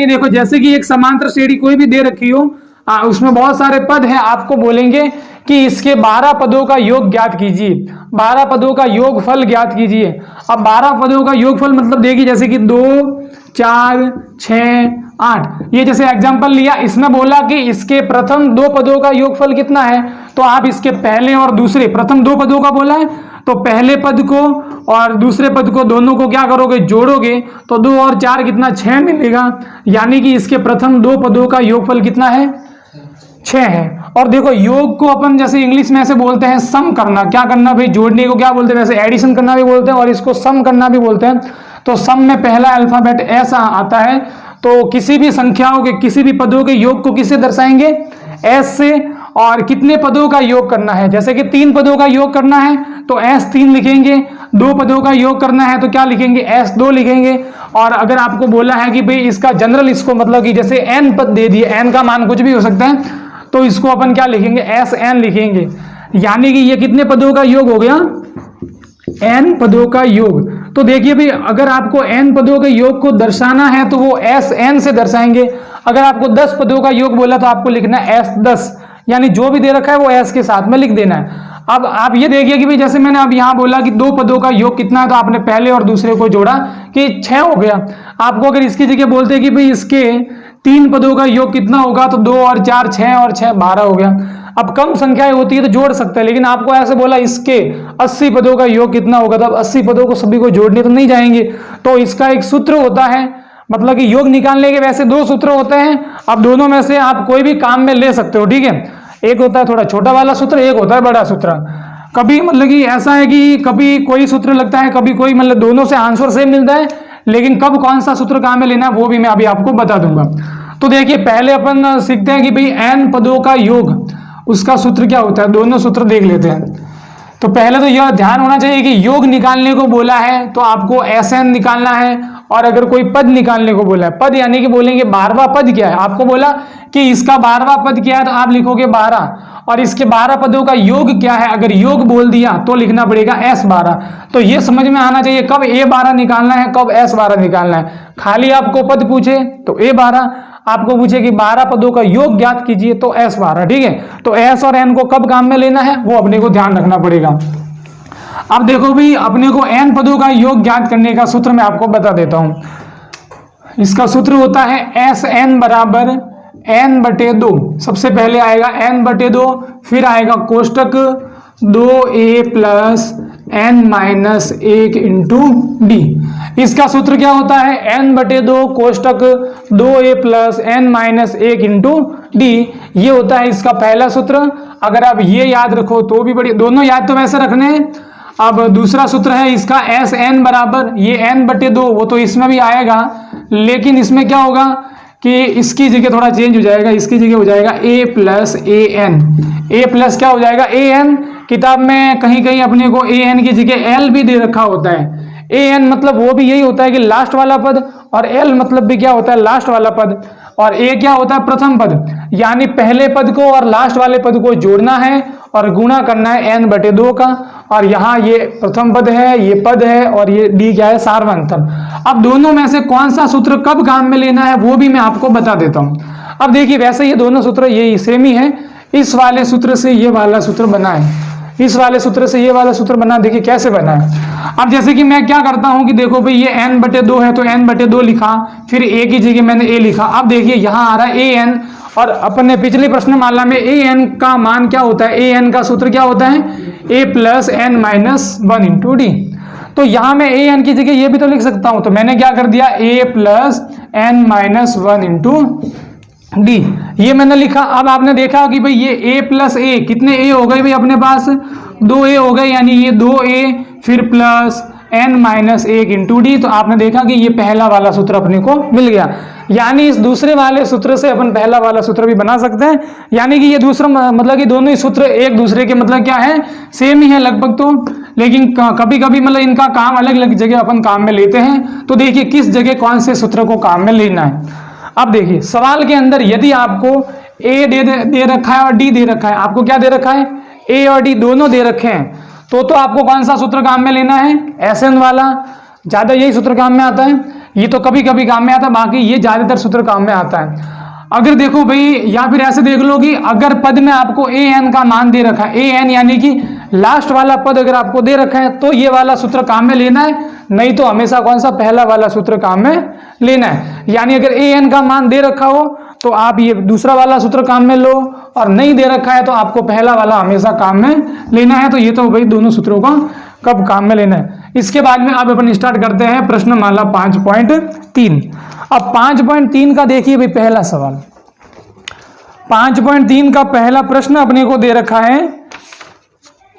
नहीं, देखो जैसे कि एक समांतर श्रेणी कोई भी दे रखी हो, उसमें बहुत सारे पद हैं, आपको बोलेंगे कि इसके 12 पदों का योग ज्ञात कीजिए, 12 पदों का योगफल ज्ञात कीजिए। अब 12 पदों का योगफल मतलब देखिए जैसे कि 2 4 6 8, ये जैसे एग्जांपल लिया, इसमें बोला कि इसके प्रथम 2 पदों का योगफल कितना है, तो आप इसके पहले और दूसरे प्रथम 2 पदों का बोला है, तो पहले पद को और दूसरे पद को दोनों को क्या करोगे, जोड़ोगे, तो 2 और 4 कितना 6 मिलेगा, यानी कि इसके प्रथम 2 पदों का योगफल कितना है, 6 है। और देखो योग को अपन जैसे इंग्लिश में ऐसे बोलते हैं सम करना, क्या करना भाई, जोड़ने को क्या बोलते हैं, वैसे एडिशन करना भी बोलते हैं और इसको सम करना भी बोलते हैं। तो सम में पहला अल्फाबेट एस आता है, तो किसी भी संख्याओं के किसी भी पदों के योग को किससे दर्शाएंगे, एस से। और कितने पदों का योग करना है, जैसे कि 3 पदों का योग करना है तो एस 3 लिखेंगे, 2 पदों का योग करना है तो क्या लिखेंगे, एस 2 लिखेंगे। और अगर आपको बोला है कि भाई इसका जनरल, इसको मतलब कि जैसे एन पद दे दिए, एन का मान कुछ भी हो सकता है, तो इसको अपन क्या लिखेंगे, एस एन लिखेंगे, यानी कि ये कितने पदों का योग हो गया, एन पदों का योग। तो देखिए भाई अगर आपको एन पदों के योग को दर्शाना है तो वो एस एन से दर्शाएंगे। अगर आपको 10 पदों का योग बोला तो आपको लिखना है एस 10, यानी जो भी दे रखा है वो एस के साथ में लिख देना है। अब आप ये देखिए कि भाई जैसे मैंने अब यहाँ बोला कि 2 पदों का योग कितना है, तो आपने पहले और दूसरे को जोड़ा कि 6 हो गया। आपको अगर इसकी जगह बोलते कि भाई इसके 3 पदों का योग कितना होगा, तो 2 और 4 6 और 6 12 हो गया। अब कम संख्याएं होती है तो जोड़ सकते हैं, लेकिन आपको ऐसे बोला इसके 80 पदों का योग कितना होगा, तो अब 80 पदों को सभी को जोड़ने तो नहीं जाएंगे। तो इसका एक सूत्र होता है, मतलब कि योग निकालने के वैसे 2 सूत्र होते हैं। अब दोनों में से आप कोई भी काम में ले सकते हो, ठीक है। एक होता है थोड़ा छोटा वाला सूत्र, एक होता है बड़ा सूत्र। कभी मतलब कि ऐसा है कि कभी कोई सूत्र लगता है, कभी कोई, मतलब दोनों से आंसर सेम मिलता है, लेकिन कब कौन सा सूत्र काम में लेना है वो भी मैं अभी आपको बता दूंगा। तो देखिए पहले अपन सीखते हैं कि भाई एन पदों का योग, उसका सूत्र क्या होता है, दोनों सूत्र देख लेते हैं। तो पहले तो यह ध्यान होना चाहिए कि योग निकालने को बोला है तो आपको एस एन निकालना है, और अगर कोई पद निकालने को बोला है, पद यानी कि बोलेंगे 12वां पद क्या है, आपको बोला कि इसका 12वां पद क्या है, तो आप लिखोगे 12, और इसके 12 पदों का योग क्या है, अगर योग बोल दिया तो लिखना पड़ेगा एस 12। तो ये समझ में आना चाहिए कब ए 12 निकालना है, कब एस 12 निकालना है। खाली आपको पद पूछे तो ए 12, आपको पूछे कि 12 पदों का योग ज्ञात कीजिए तो एस 12, ठीक है। तो एस और एन को कब काम में लेना है वो अपने को ध्यान रखना पड़ेगा। अब देखो भाई अपने को एन पदों का योग ज्ञात करने का सूत्र मैं आपको बता देता हूं। इसका सूत्र होता है एस एन बराबर एन बटे 2। सबसे पहले आएगा एन बटे 2, फिर आएगा कोष्टक 2a plus N minus 1 into D. इसका सूत्र क्या होता है, एन बटे 2 कोष्टक 2a plus N minus 1 into D. ये होता है इसका पहला सूत्र। अगर आप ये याद रखो तो भी बढ़िया, दोनों याद तो वैसे रखने हैं। अब दूसरा सूत्र है इसका एस एन बराबर, ये एन बटे 2 वो तो इसमें भी आएगा, लेकिन इसमें क्या होगा कि इसकी जगह थोड़ा चेंज हो जाएगा, इसकी जगह हो जाएगा a plus A N. A plus क्या हो जाएगा ए एन। किताब में कहीं कहीं अपने को ए एन की जगह एल भी दे रखा होता है। ए एन मतलब वो भी यही होता है कि लास्ट वाला पद, और एल मतलब भी क्या होता है, लास्ट वाला पद, और ए क्या होता है, प्रथम पद। यानी पहले पद को और लास्ट वाले पद को जोड़ना है और गुणा करना है एन बटे 2 का। और यहाँ ये प्रथम पद है, ये पद है, और ये डी क्या है, सार्वंतम। अब दोनों में से कौन सा सूत्र कब काम में लेना है वो भी मैं आपको बता देता हूँ। अब देखिए वैसे ये दोनों सूत्र ये सेम ही है। इस वाले सूत्र से ये वाला सूत्र बना है, इस वाले सूत्र से ये वाला सूत्र बना। देखिए कैसे बना है। अब जैसे कि मैं क्या करता हूं कि देखो भाई ये n बटे 2 है तो n बटे 2 लिखा, फिर a की जगह मैंने a लिखा। अब देखिए यहाँ आ रहा है an, और अपने पिछले प्रश्नमाला में an का मान क्या होता है, an का सूत्र क्या होता है, a plus N minus 1 into D. तो यहाँ मैं an की जगह ये भी तो लिख सकता हूं, तो मैंने क्या कर दिया a plus N minus 1 into D, ये मैंने लिखा। अब आपने देखा कि भाई ये a प्लस ए, कितने a हो गए भाई अपने पास, 2a हो गए, यानी ये 2a फिर plus n minus 1 into D. तो आपने देखा कि ये पहला वाला सूत्र अपने को मिल गया। यानी इस दूसरे वाले सूत्र से अपन पहला वाला सूत्र भी बना सकते हैं। यानी कि ये दूसरा मतलब कि दोनों ही सूत्र एक दूसरे के मतलब क्या है, सेम ही है लगभग तो, लेकिन कभी कभी मतलब इनका काम अलग अलग जगह अपन काम में लेते हैं। तो देखिए किस जगह कौन से सूत्र को काम में लेना है। अब देखिए सवाल के अंदर यदि आपको ए दे रखा है और डी दे रखा है, आपको क्या दे रखा है, ए और डी दोनों दे रखे हैं, तो आपको कौन सा सूत्र काम में लेना है, एस एन वाला, ज्यादा यही सूत्र काम में आता है। ये तो कभी कभी काम में आता है, बाकी ये ज्यादातर सूत्र काम में आता है। अगर देखो भाई, या फिर ऐसे देख लो कि अगर पद में आपको ए एन का मान दे रखा है, ए एन यानी कि लास्ट वाला पद अगर आपको दे रखा है तो ये वाला सूत्र काम में लेना है, नहीं तो हमेशा कौन सा पहला वाला सूत्र काम में लेना है। यानी अगर ए एन का मान दे रखा हो तो आप ये दूसरा वाला सूत्र काम में लो, और नहीं दे रखा है तो आपको पहला वाला हमेशा काम में लेना है। तो ये तो भाई दोनों सूत्रों का कब काम में लेना है। इसके बाद में अब अपन स्टार्ट करते हैं प्रश्नमाला 5.3। अब 5.3 का देखिए भाई पहला सवाल। 5.3 का पहला प्रश्न अपने को दे रखा है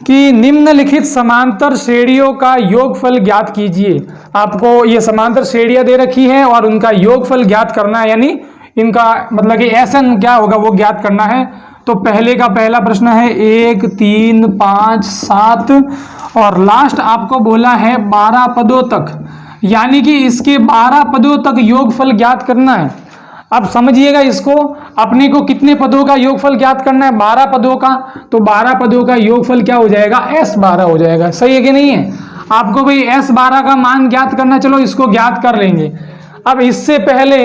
कि निम्नलिखित समांतर श्रेणियों का योगफल ज्ञात कीजिए। आपको ये समांतर श्रेणियां दे रखी है और उनका योगफल ज्ञात करना है, यानी इनका मतलब कि एसएन क्या होगा वो ज्ञात करना है। तो पहले का पहला प्रश्न है 1, 3, 5, 7 और लास्ट आपको बोला है 12 पदों तक, यानी कि इसके 12 पदों तक योगफल ज्ञात करना है। अब समझिएगा इसको, अपने को कितने पदों का योगफल ज्ञात करना है, 12 पदों का। तो 12 पदों का योगफल क्या हो जाएगा, S12 हो जाएगा। सही है कि नहीं है? आपको भाई S12 का मान ज्ञात करना, चलो इसको ज्ञात कर लेंगे। अब इससे पहले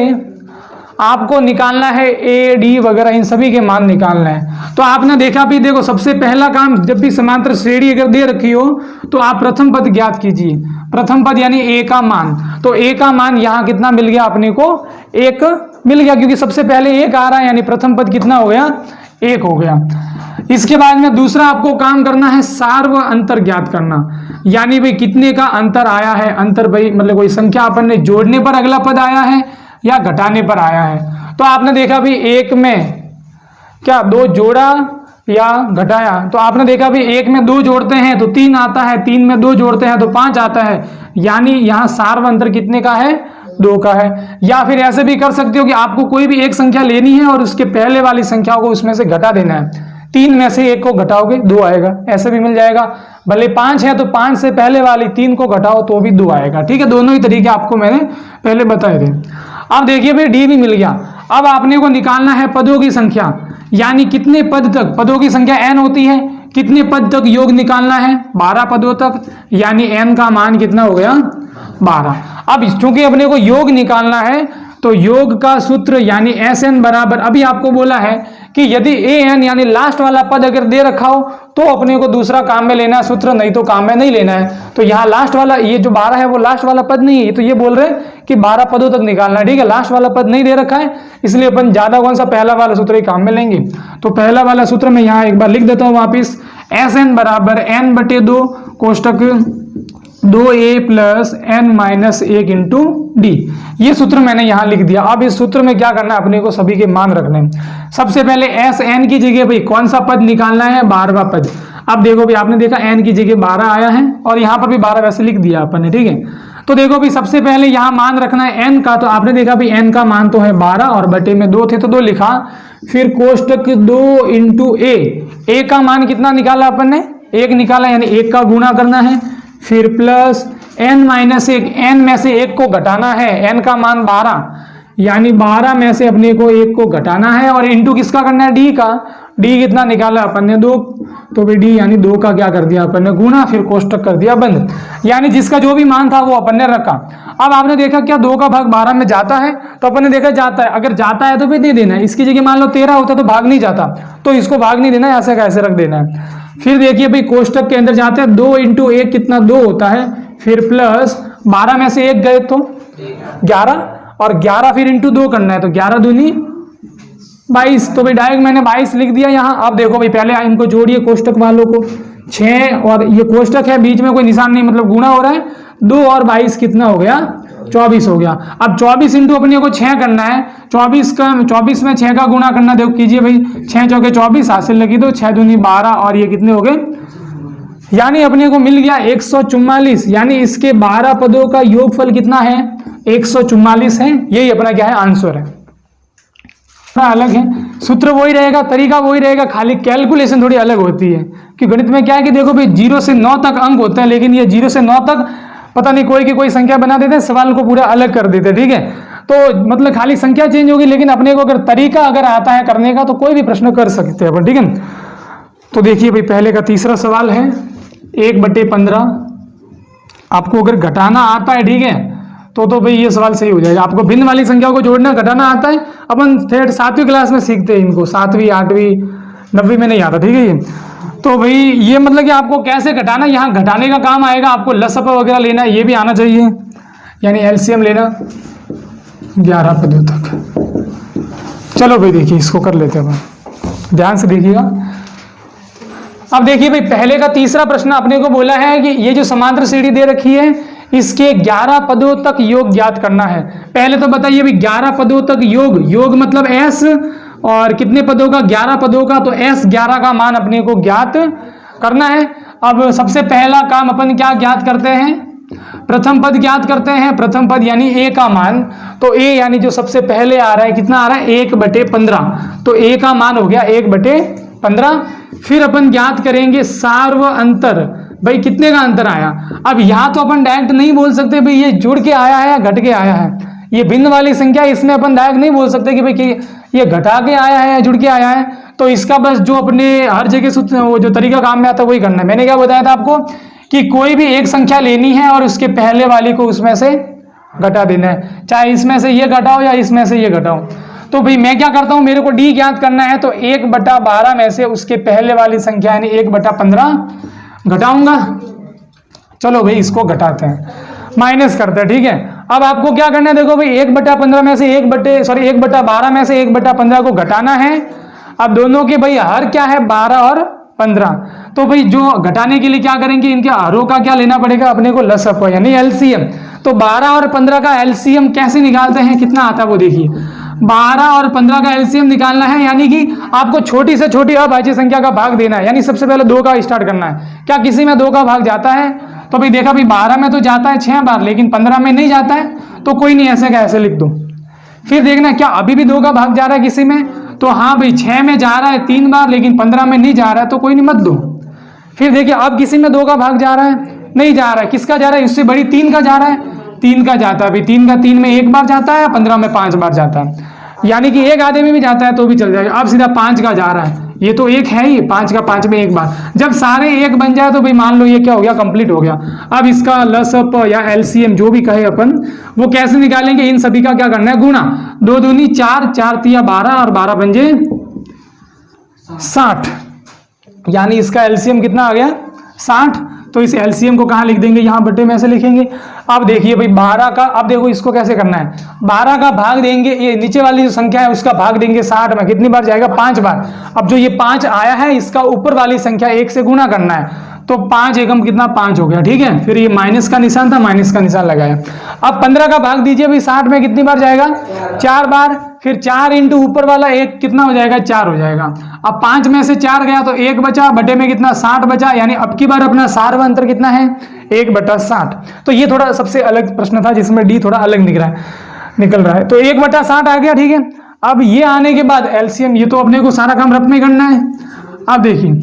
आपको निकालना है ए डी वगैरह, इन सभी के मान निकालना है। तो आपने देखा भी, देखो सबसे पहला काम, जब भी समांतर श्रेणी अगर दे रखी हो तो आप प्रथम पद ज्ञात कीजिए। प्रथम पद यानी ए का मान, तो ए का मान यहाँ कितना मिल गया अपने को, 1 मिल गया, क्योंकि सबसे पहले 1 आ रहा है, यानी प्रथम पद कितना हो गया, 1 हो गया। इसके बाद में दूसरा आपको काम करना है सार्व अंतर ज्ञात करना, यानी भाई कितने का अंतर आया है। अंतर भाई मतलब कोई संख्या अपन ने जोड़ने पर अगला पद आया है या घटाने पर आया है। तो आपने देखा भी 1 में क्या 2 जोड़ा या घटाया, तो आपने देखा भी 1 में 2 जोड़ते हैं तो 3 आता है, 3 में 2 जोड़ते हैं तो 5 आता है, यानी यहाँ सार्व अंतर कितने का है, 2 का है। या फिर ऐसे भी कर सकते हो कि आपको कोई भी एक संख्या लेनी है और उसके पहले वाली संख्या को उसमें से घटा देना है। 3 में से 1 को घटाओगे 2 आएगा, ऐसे भी मिल जाएगा। भले 5 है तो 5 से पहले वाली 3 को घटाओ तो भी 2 आएगा। ठीक है, दोनों ही तरीके आपको मैंने पहले बताए थे। अब देखिए भाई डी भी मिल गया। अब आपने को निकालना है पदों की संख्या, यानी कितने पद तक, पदों की संख्या n होती है, कितने पद तक योग निकालना है, 12 पदों तक, यानी n का मान कितना हो गया, 12। अब चूंकि अपने को योग निकालना है तो योग का सूत्र यानी Sn बराबर, अभी आपको बोला है कि यदि an यानी लास्ट वाला पद अगर दे रखा हो तो अपने को दूसरा काम में लेना है सूत्र, नहीं तो काम में नहीं लेना है। तो यहाँ लास्ट वाला, ये जो 12 है वो लास्ट वाला पद नहीं है, तो ये बोल रहे हैं कि 12 पदों तक निकालना है। ठीक है, लास्ट वाला पद नहीं दे रखा है, इसलिए अपन ज्यादा कौन सा पहला वाला सूत्र ही काम में लेंगे। तो पहला वाला सूत्र मैं यहाँ एक बार लिख देता हूँ वापिस, Sn बराबर n/2 कोष्टक 2a plus n minus 1 into D. ये सूत्र मैंने यहाँ लिख दिया। अब इस सूत्र में क्या करना है, अपने को सभी के मान रखने हैं। सबसे पहले Sn की जगह भाई कौन सा पद निकालना है, 12वां पद। अब देखो भाई आपने देखा n की जगह 12 आया है और यहाँ पर भी 12 वैसे लिख दिया अपन ने। ठीक है, तो देखो भाई सबसे पहले यहाँ मान रखना है n का, तो आपने देखा भाई n का मान तो है 12 और बटे में 2 थे तो 2 लिखा। फिर कोष्टक 2 इंटू a का मान कितना निकाला अपन ने, 1 निकाला, यानी 1 का गुणा करना है। फिर प्लस n माइनस 1, n में से 1 को घटाना है, n का मान 12, यानी 12 में से अपने को 1 को घटाना है और इंटू किसका करना है, d का। d कितना निकाला अपन ने, 2, तो भाई d यानी 2 का क्या कर दिया अपन ने, गुणा, फिर कोष्टक कर दिया बंद, यानी जिसका जो भी मान था वो अपन ने रखा। अब आपने देखा क्या 2 का भाग 12 में जाता है, तो अपन ने देखा जाता है, अगर जाता है तो फिर दे देना है। इसकी जगह मान लो 13 होता तो भाग नहीं जाता, तो इसको भाग नहीं देना है, ऐसे कैसे रख देना है। फिर देखिए भाई कोष्टक के अंदर जाते हैं, 2 इंटू 1 कितना 2 होता है, फिर प्लस 12 में से 1 गए तो 11 और 11 फिर इंटू 2 करना है, तो 11 दूनी 22, तो भाई डायरेक्ट मैंने 22 लिख दिया यहाँ। अब देखो भाई पहले इनको जोड़िए कोष्टक वालों को, 6 और ये कोष्टक है, बीच में कोई निशान नहीं, मतलब गुणा हो रहा है, 2 और 22 कितना हो गया, 24 हो गया। अब 24 इंटू अपने को 6 करना है, 24 में 6 का गुणा करना, देखो कीजिए भाई, 6 चौके 24 हासिल लगी, तो 6 दूनी 12 और ये कितने हो गए, यानी अपने को मिल गया 144, यानी इसके 12 पदों का योगफल कितना है, 144 है। यही अपना क्या है, आंसर है। अलग है, सूत्र वही रहेगा, तरीका वही रहेगा, खाली कैलकुलेशन थोड़ी अलग होती है। कि गणित में क्या है कि देखो भाई 0 से 9 तक अंक होते हैं, लेकिन ये 0 से 9 तक पता नहीं कोई की कोई संख्या बना देते हैं, सवाल को पूरा अलग कर देते हैं। ठीक है, तो मतलब खाली संख्या चेंज होगी, लेकिन अपने को अगर तरीका अगर आता है करने का तो कोई भी प्रश्न कर सकते हैं अपन। ठीक है, तो देखिए भाई पहले का तीसरा सवाल है 1/15। आपको अगर घटाना आता है, ठीक है, तो भाई ये सवाल सही हो जाएगा। आपको भिन्न वाली संख्याओं को जोड़ना घटाना आता है, अपन 7वीं क्लास में सीखते हैं इनको, 7वीं 8वीं 9वीं में नहीं आता, ठीक है। तो भाई ये मतलब कि आपको कैसे घटाना, यहाँ घटाने का काम आएगा, आपको लसअप वगैरह लेना ये भी आना चाहिए, यानी एलसीएम लेना 11 पदों तक। चलो भाई देखिए इसको कर लेते हैं, ध्यान से देखिएगा। अब देखिए भाई पहले का तीसरा प्रश्न अपने को बोला है कि ये जो समांतर श्रेणी दे रखी है इसके 11 पदों तक योग ज्ञात करना है। पहले तो बताइए भाई 11 पदों तक योग मतलब s, और कितने पदों का, 11 पदों का, तो s 11 का मान अपने को ज्ञात करना है। अब सबसे पहला काम अपन क्या ज्ञात करते हैं, प्रथम पद ज्ञात करते हैं। प्रथम पद यानी a का मान, तो a यानी जो सबसे पहले आ रहा है कितना आ रहा है 1/15, तो a का मान हो गया 1/15। फिर अपन ज्ञात करेंगे सार्व अंतर, भाई कितने का अंतर आया। अब यहाँ तो अपन डायरेक्ट नहीं बोल सकते भाई ये जुड़ के आया है या घट के आया है, ये भिन्न वाली संख्या, इसमें अपन डायरेक्ट नहीं बोल सकते कि भाई कि ये घटा के आया है या जुड़ के आया है। तो इसका बस जो अपने हर जगह सूत्र वो जो तरीका काम में आता है वही करना है। मैंने क्या बताया था आपको कि कोई भी एक संख्या लेनी है और उसके पहले वाली को उसमें से घटा देना है, चाहे इसमें से ये घटाओ या इसमें से ये घटाओ। तो भाई मैं क्या करता हूं, मेरे को डी ज्ञात करना है, तो 1/12 में से उसके पहले वाली संख्या यानी 1/15 घटाऊंगा। चलो भाई इसको घटाते हैं, माइनस करते हैं, ठीक है। अब आपको क्या करना है, देखो भाई 1/15 में से 1/12 में से 1/15 को घटाना है। अब दोनों के भाई हर क्या है 12 और 15, तो भाई जो घटाने के लिए क्या करेंगे, इनके हरों का क्या लेना पड़ेगा अपने को, लसअप यानी एलसीएम। तो 12 और 15 का एलसीएम कैसे निकालते हैं, कितना आता है वो देखिए। 12 और 15 का एलसीएम निकालना है, यानी कि आपको छोटी से छोटी अभाज्य संख्या का भाग देना है, यानी सबसे पहले 2 का स्टार्ट करना है। क्या किसी में 2 का भाग जाता है, तो भाई देखा भाई 12 में तो जाता है 6 बार, लेकिन 15 में नहीं जाता है, तो कोई नहीं, ऐसे का ऐसे लिख दो। फिर देखना क्या अभी भी 2 का भाग जा रहा है किसी में, तो हाँ भाई 6 में जा रहा है 3 बार, लेकिन 15 में नहीं जा रहा है, तो कोई नहीं मत दो। फिर देखिए अब किसी में 2 का भाग जा रहा है, नहीं जा रहा है, किसका जा रहा है, इससे बड़ी 3 का जा रहा है, 3 का जाता है भाई, 3 का 3 में 1 बार जाता है, 15 में 5 बार जाता है, यानी कि एक आधे में भी जाता है तो भी चल जाएगा। अब सीधा 5 का जा रहा है, ये तो 1 है ही, 5 का 5 में 1 बार, जब सारे 1 बन जाए तो भाई मान लो ये क्या हो गया, कंप्लीट हो गया। अब इसका लसअप या एलसीएम जो भी कहे अपन, वो कैसे निकालेंगे, इन सभी का क्या करना है, गुणा। 2 दूनी 4, 4 तिया 12 और 12 पंजे 60, यानी इसका एलसीएम कितना आ गया 60। तो इस एलसीएम को कहाँ लिख देंगे, यहाँ बट्टे में ऐसे लिखेंगे। अब देखिए भाई 12 का, अब देखो इसको कैसे करना है, 12 का भाग देंगे, ये नीचे वाली जो संख्या है उसका भाग देंगे 60 में, कितनी बार जाएगा 5 बार। अब जो ये 5 आया है इसका ऊपर वाली संख्या 1 से गुणा करना है, तो 5 एकम कितना 5 हो गया, ठीक है। फिर ये माइनस का निशान था, माइनस का निशान लगाया। अब 15 का भाग दीजिए भाई 60 में, कितनी बार जाएगा 4 बार, फिर 4 इंटू ऊपर वाला 1 कितना हो जाएगा 4 हो जाएगा। अब 5 में से 4 गया तो 1 बचा, बटे में कितना 60 बचा, यानी अब की बार अपना सार्व अंतर कितना है 1/60। तो ये थोड़ा सबसे अलग प्रश्न था जिसमें डी थोड़ा अलग निकल रहा है, तो 1/60 आ गया, ठीक है। अब ये आने के बाद एलसीएम, ये तो अपने को सारा काम रफ में करना है। अब देखिए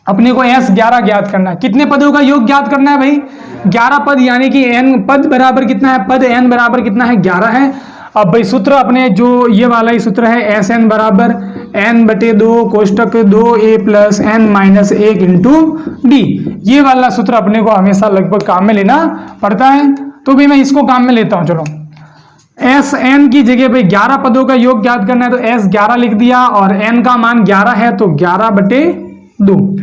अपने को S11 ज्ञात करना है, कितने पदों का योग ज्ञात करना है भाई 11 पद, यानी कि n पद बराबर कितना है, पद n बराबर कितना है 11 है। अब भाई सूत्र अपने जो ये वाला ही सूत्र है, SN बराबर n/2 कोष्टक 2a plus n minus 1 into D. ये वाला सूत्र अपने को हमेशा लगभग काम में लेना पड़ता है, तो भाई मैं इसको काम में लेता हूं। चलो SN की जगह भाई 11 पदों का योग ज्ञात करना है, तो S11 लिख दिया, और n का मान 11 है तो 11/2।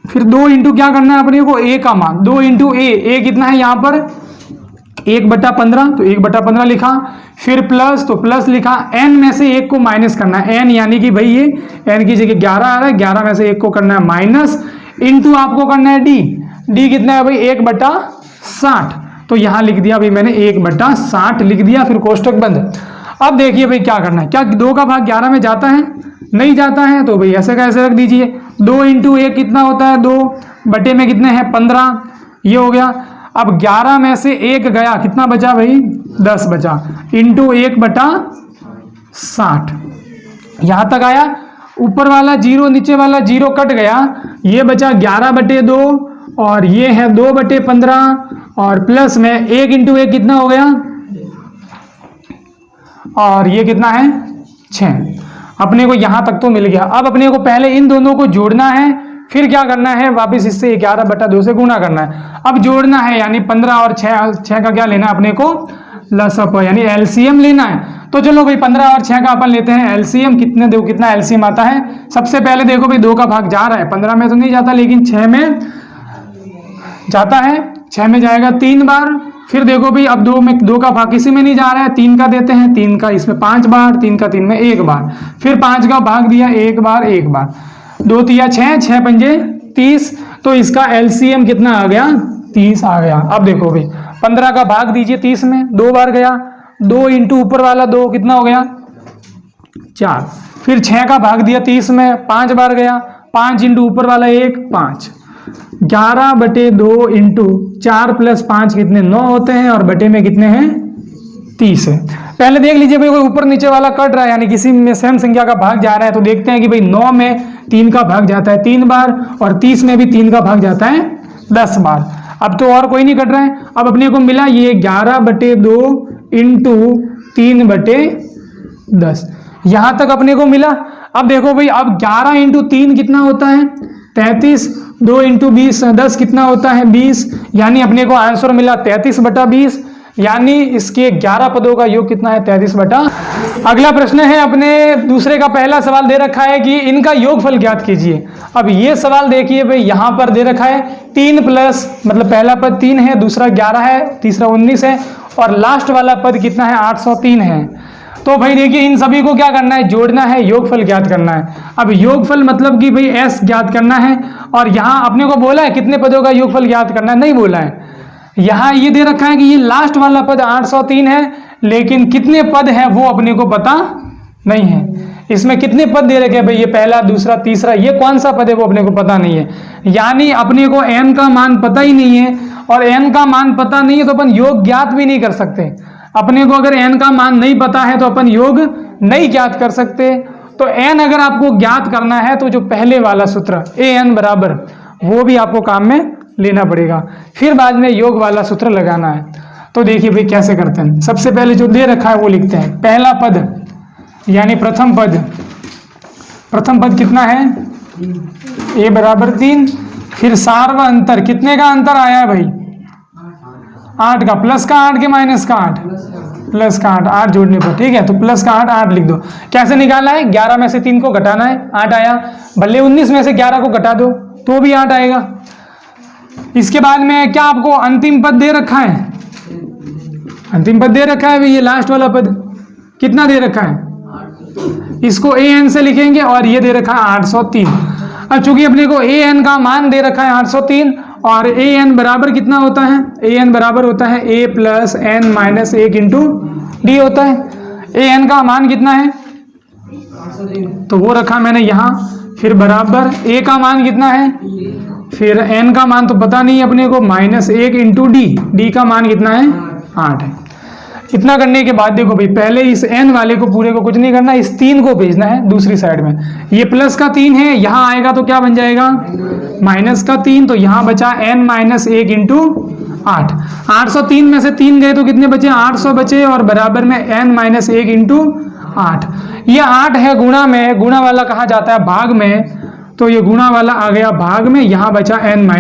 फिर 2 इंटू क्या करना है अपने को, a का मान, 2 इंटू a कितना है यहाँ पर 1/15, तो 1/15 लिखा। फिर प्लस, तो प्लस लिखा, n में से 1 को माइनस करना है, n यानी कि भाई ये n की जगह 11 आ रहा है, 11 में से 1 को करना है माइनस, इंटू आपको करना है d कितना है भाई 1/60, तो यहां लिख दिया भाई मैंने 1/60 लिख दिया, फिर कोष्टक बंद। अब देखिए भाई क्या करना है, क्या 2 का भाग 11 में जाता है, नहीं जाता है, तो भाई ऐसे का ऐसे रख दीजिए। 2 इंटू 1 कितना होता है 2, बटे में कितने हैं 15, ये हो गया। अब 11 में से 1 गया, कितना बचा भाई 10 बचा, इंटू 1/60, यहां तक आया। ऊपर वाला 0 नीचे वाला 0 कट गया, ये बचा 11/2, और ये है 2/15, और प्लस में 1 इंटू 1 कितना हो गया, और ये कितना है 6। अपने को यहां तक तो मिल गया। अब अपने को पहले इन दोनों को जोड़ना है, फिर क्या करना है, वापस इससे 11/2 से गुणा करना है। अब जोड़ना है, यानी 15 और 6 का क्या लेना है अपने को, लसअप, यानी एलसीएम लेना है। तो चलो भाई 15 और 6 का अपन लेते हैं एलसीएम। कितना एलसीएम आता है। सबसे पहले देखो भाई 2 का भाग जा रहा है, 15 में तो नहीं जाता लेकिन 6 में जाता है। 6 में जाएगा 3 बार। फिर देखो भाई अब 2 का भाग किसी में नहीं जा रहा है, 3 का देते हैं, 3 का इसमें 5 बार, 3 का 3 में 1 बार, फिर 5 का भाग दिया 1 बार 1 बार, 2 तिया 6, 6 पंजे 30। तो इसका एलसीएम कितना आ गया, 30 आ गया। अब देखो भाई 15 का भाग दीजिए 30 में, 2 बार गया, 2 इंटू ऊपर वाला 2 कितना हो गया 4। फिर 6 का भाग दिया 30 में, 5 बार गया, 5 इंटू ऊपर वाला 1 5, 11/2 इंटू 4 + 5 कितने 9 होते हैं, और बटे में कितने हैं 30 है। पहले देख लीजिए भाई कोई ऊपर नीचे वाला कट रहा है, यानी किसी में सेम संख्या का भाग जा रहा है, तो देखते हैं कि भाई 9 में 3 का भाग जाता है 3 बार, और 30 में भी 3 का भाग जाता है 10 बार। अब तो और कोई नहीं कट रहा है। अब अपने को मिला ये 11/2 इंटू 3/10, यहां तक अपने को मिला। अब देखो भाई अब 11 इंटू 3 कितना होता है 33, 2 इंटू 20 10 कितना होता है 20, यानी अपने को आंसर मिला 33/20, यानी इसके 11 पदों का योग कितना है 33/। अगला प्रश्न है अपने दूसरे का पहला सवाल दे रखा है कि इनका योगफल ज्ञात कीजिए। अब ये सवाल देखिए भाई यहाँ पर दे रखा है 3 प्लस, मतलब पहला पद 3 है, दूसरा 11 है, तीसरा 19 है, और लास्ट वाला पद कितना है 803 है। तो भाई देखिए इन सभी को क्या करना है, जोड़ना है, योगफल ज्ञात करना है। अब योगफल मतलब कि भाई एस ज्ञात करना है, और यहाँ अपने को बोला है कितने पदों का योगफल ज्ञात करना है, नहीं बोला है। यहाँ ये दे रखा है कि ये लास्ट वाला पद 803 है, लेकिन कितने पद है वो अपने को पता नहीं है। इसमें कितने पद दे रखे हैं भाई, ये पहला दूसरा तीसरा, ये कौन सा पद है वो अपने को पता नहीं है। यानी अपने को n का मान पता ही नहीं है, और n का मान पता नहीं है तो अपन योग ज्ञात भी नहीं कर सकते। अपने को अगर n का मान नहीं पता है तो अपन योग नहीं ज्ञात कर सकते। तो n अगर आपको ज्ञात करना है तो जो पहले वाला सूत्र an बराबर, वो भी आपको काम में लेना पड़ेगा, फिर बाद में योग वाला सूत्र लगाना है। तो देखिए भाई कैसे करते हैं। सबसे पहले जो दे रखा है वो लिखते हैं, पहला पद यानी प्रथम पद कितना है a बराबर 3, फिर सार्व अंतर, कितने का अंतर आया है भाई 8 का, प्लस का 8 के माइनस का 8, प्लस का 8 जोड़ने पर, ठीक है। तो प्लस का 8 लिख दो। कैसे निकालना है, 11 में से 3 को घटाना है, 8 आया, भले 19 में से 11 को घटा दो तो भी 8 आएगा। इसके बाद में क्या आपको अंतिम पद दे रखा है, अंतिम पद दे रखा है, ये लास्ट वाला पद कितना दे रखा है, इसको an से लिखेंगे, और ये दे रखा है 803। अब चूंकि अपने को an का मान दे रखा है 803, और an बराबर कितना होता है, an बराबर होता है a + n - 1 इंटू डी होता है। an का मान कितना है, तो वो रखा मैंने यहाँ, फिर बराबर a का मान कितना है, फिर n का मान तो पता नहीं अपने को, -1 इंटू डी का मान कितना है 8 है। इतना करने के बाद देखो भाई पहले इस n वाले को पूरे को कुछ नहीं करना, इस 3 को भेजना है दूसरी साइड में। ये प्लस का 3 है, यहाँ आएगा तो क्या बन जाएगा माइनस का 3, तो यहाँ बचा n - 1 इंटू 8। 803 में से 3 गए तो कितने बचे 800 बचे, और बराबर में n - 1 इंटू 8। ये 8 है गुणा में, गुणा वाला कहा जाता है भाग में, तो ये गुणा वाला आ गया भाग में, यहाँ बचा n -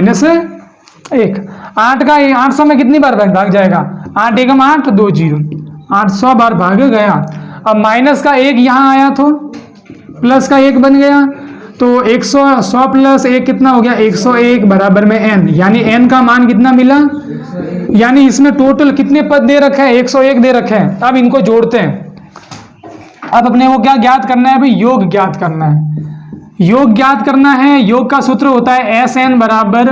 1। 8 का 800 में कितनी बार भाग जाएगा, 8 एकम 8 2 0, 800 बार भाग गया। अब माइनस का 1 यहाँ आया तो प्लस का 1 बन गया, तो 100 प्लस 1 कितना हो गया 101 बराबर में n, यानी n का मान कितना मिला, यानी इसमें टोटल कितने पद दे रखे हैं 101 दे रखे हैं। अब इनको जोड़ते हैं। अब अपने को क्या ज्ञात करना है भाई, योग ज्ञात करना है। योग ज्ञात करना है, योग का सूत्र होता है SN बराबर,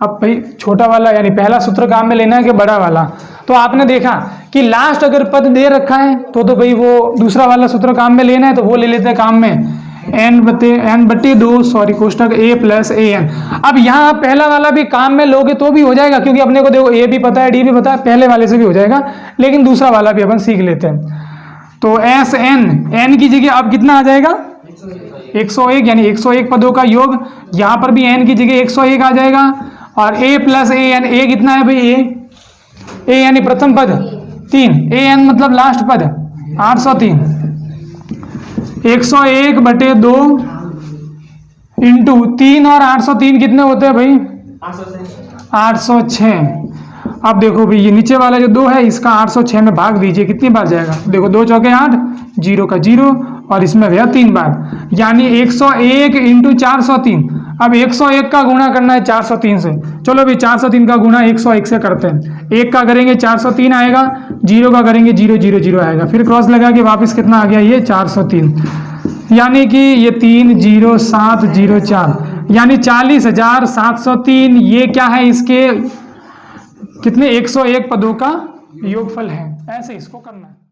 अब भाई छोटा वाला यानी पहला सूत्र काम में लेना है कि बड़ा वाला। तो आपने देखा कि लास्ट अगर पद दे रखा है तो भाई वो दूसरा वाला सूत्र काम में लेना है, तो वो ले लेते हैं काम में, n/2 सॉरी कोष्टक a + an। अब यहाँ पहला वाला भी काम में लोगे तो भी हो जाएगा, क्योंकि अपने को देखो a भी पता है d भी पता है, पहले वाले से भी हो जाएगा, लेकिन दूसरा वाला भी अपन सीख लेते हैं। तो n की जगह अब कितना आ जाएगा 101, यानी 101 पदों का योग। यहाँ पर भी n की जगह 101 आ जाएगा, और a + an, a कितना है भाई a यानी प्रथम पद 3, an मतलब लास्ट पद 803, 101/2 इंटू 3 और 803 कितने होते हैं भाई? 806। अब देखो भाई ये नीचे वाला जो 2 है इसका 806 में भाग दीजिए, कितनी बार जाएगा? देखो 2 चौके 8, 0 का 0 और इसमें गया 3 बार, यानी 101 इंटू 403। अब 101 का गुणा करना है 403 से। चलो भाई 403 का गुणा 101 से करते हैं। 1 का करेंगे 403 आएगा, 0 का करेंगे 0 0 0 आएगा, फिर क्रॉस लगा के वापस कितना आ गया ये 403, यानी कि ये 30704 यानी 40,703। ये क्या है? इसके कितने 101 पदों का योगफल है। ऐसे इसको करना है।